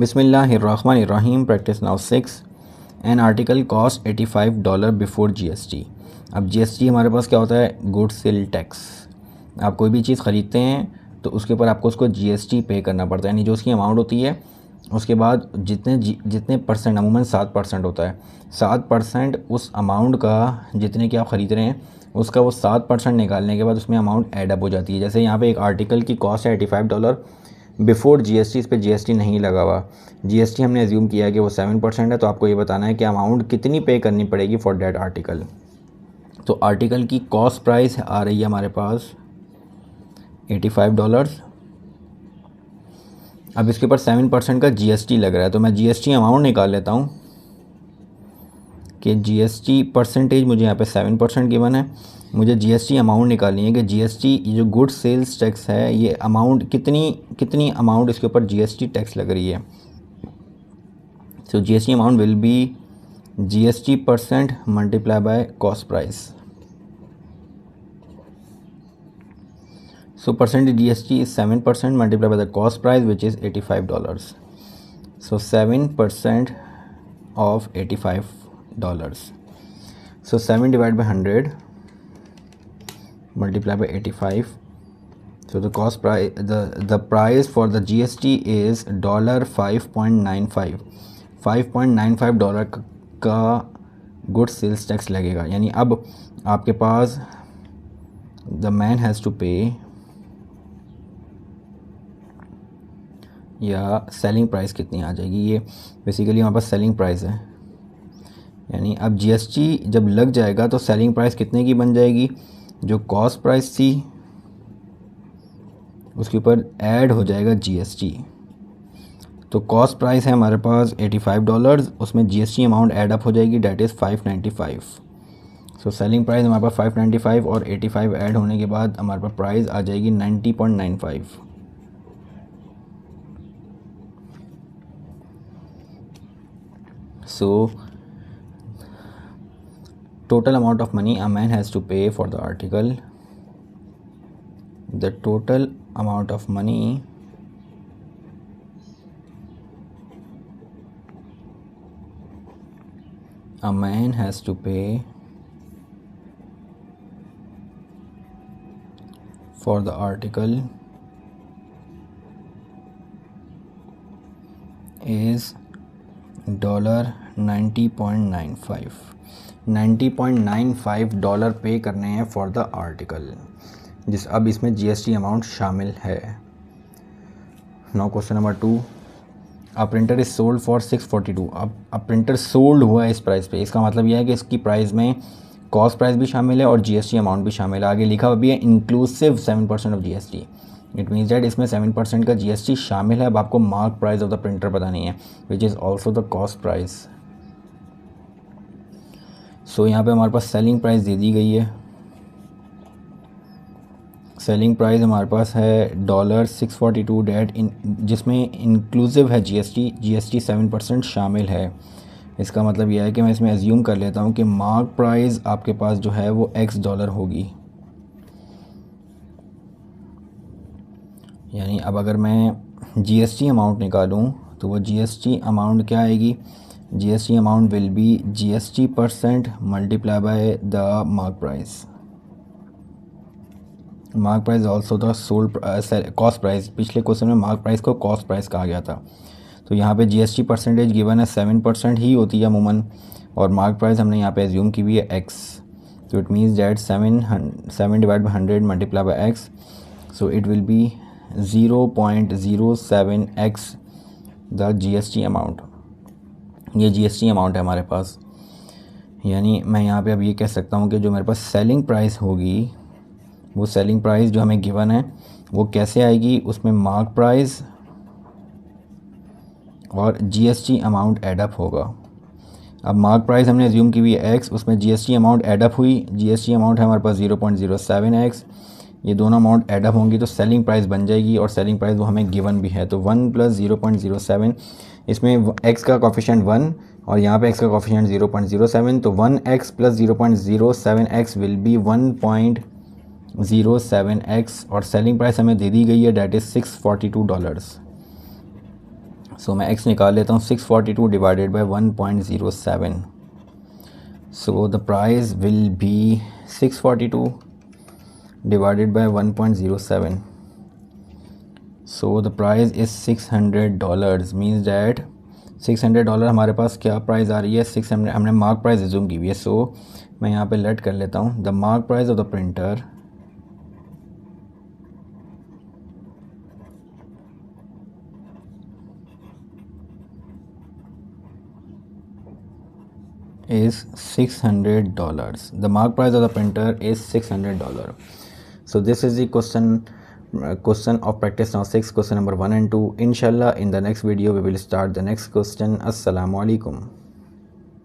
बिस्मिल्लाहिर्रहमानिर्रहीम। Practice now 6। An article cost $85 before GST. अब GST हमारे पास क्या होता है? Good sale tax. आप कोई भी चीज़ ख़रीदते हैं तो उसके ऊपर आपको उसको जीएसटी पे करना पड़ता है, यानी जो उसकी अमाउंट होती है उसके बाद जितने परसेंट, अमूमन 7% होता है, 7% उस अमाउंट का जितने की आप ख़रीद रहे हैं उसका वो 7% निकालने के बाद उसमें अमाउंट ऐड अप हो जाती है। जैसे यहाँ पे एक आर्टिकल की कॉस्ट है $85 बिफोर जीएसटी, इस पे जीएसटी नहीं लगा हुआ। जीएसटी हमने एज्यूम किया है कि वो 7% है, तो आपको ये बताना है कि अमाउंट कितनी पे करनी पड़ेगी फॉर दैट आर्टिकल। तो आर्टिकल की कॉस्ट प्राइस आ रही है हमारे पास $85। अब इसके ऊपर 7% का जीएसटी लग रहा है, तो मैं जीएसटी अमाउंट निकाल लेता हूँ कि जीएसटी परसेंटेज मुझे यहाँ पे 7% गिवन है। मुझे जीएसटी अमाउंट निकालनी है कि जीएसटी, ये जो गुड सेल्स टैक्स है, ये अमाउंट कितनी अमाउंट इसके ऊपर जीएसटी टैक्स लग रही है। So GST amount will be GST percent multiply by cost price. So percentage GST is 7% multiplied by the cost price, which is $85. So 7% of $85. So 7 divided by 100 multiplied by 85. So the cost price, the price for the GST is $5.95. $5.95 का good sales tax लगेगा। यानी अब आपके पास the man has to पे, या selling price कितनी आ जाएगी, ये बेसिकली हमारे पास सेलिंग प्राइस है। यानी अब जीएसटी जब लग जाएगा तो सेलिंग प्राइस कितने की बन जाएगी? जो कॉस्ट प्राइस थी उसके ऊपर ऐड हो जाएगा जीएसटी। तो कॉस्ट प्राइस है हमारे पास $85, उसमें जीएसटी अमाउंट ऐड अप हो जाएगी, that is 595। So selling price हमारे पास 595 और 85 ऐड होने के बाद हमारे पास प्राइस आ जाएगी 90.95। So total amount of money a man has to pay for the article, the total amount of money a man has to pay for the article is $90.95। $90.95 पे करने हैं फॉर द आर्टिकल, जिस अब इसमें GST amount शामिल है। Now question number 2। A printer is sold for 642। अब printer sold हुआ है इस प्राइस पे, इसका मतलब यह है कि इसकी प्राइस में कॉस्ट प्राइस भी शामिल है और जीएसटी अमाउंट भी शामिल है। आगे लिखा हुआ भी है inclusive 7% of GST. It means that इसमें 7% का जीएसटी शामिल है। अब आपको mark price of the printer बतानी है, which is also the cost price. So यहाँ पे हमारे पास सेलिंग प्राइस दे दी गई है। सेलिंग प्राइस हमारे पास है $642 डेट जिसमें इंक्लूसिव है जीएसटी 7% शामिल है। इसका मतलब यह है कि मैं इसमें एज्यूम कर लेता हूँ कि मार्क प्राइस आपके पास जो है वो $X होगी। यानी अब अगर मैं जीएसटी अमाउंट निकालूं तो वो जीएसटी अमाउंट क्या आएगी? GST amount will be GST percent multiply by the mark price. Mark price also the sold cost price. पिछले क्वेश्चन में मार्क प्राइस को कॉस्ट प्राइस कहा गया था, तो यहाँ पे जीएसटी परसेंटेज गिवन है 7% ही होती है अमूमन, और मार्क प्राइस हमने यहाँ पे एज्यूम की भी है X। तो it means that 7 divide by 100 multiply by X, so it will be 0.07x the GST amount. ये जीएसटी अमाउंट है हमारे पास। यानी मैं यहाँ पे अब ये कह सकता हूँ कि जो मेरे पास सेलिंग प्राइस होगी, वो सेलिंग प्राइस जो हमें गिवन है वो कैसे आएगी? उसमें मार्क प्राइस और जीएसटी अमाउंट एडअप होगा। अब मार्क प्राइस हमने एज्यूम की हुई है X, उसमें जीएसटी अमाउंट एडअप हुई। जीएसटी अमाउंट है हमारे पास 0.07x। ये दोनों अमाउंट एडअप होंगी तो सेलिंग प्राइस बन जाएगी, और सेलिंग प्राइस वो हमें गिवन भी है। तो 1 + 0.07, इसमें x का कोफिशिएंट 1 और यहाँ पे x का कोफिशिएंट 0.07, तो 1x + 0.07x will be 1.07x, और सेलिंग प्राइस हमें दे दी गई है, डैट इज़ $642। सो मैं x निकाल लेता हूँ 642 divided by 1.07. So the price will be 642 divided by 1.07. So the price is $600. Means that $600 हमारे पास क्या प्राइस आ रही है 600. हमने मार्क प्राइस एज्यूम की हुई है. सो मैं यहाँ पे लेट कर लेता हूँ the mark price of the printer is $600. The mark price of the printer is $600. So this is the question of practice now 6, question number 1 and 2. Inshallah in the next video we will start the next question. Assalamu alaikum.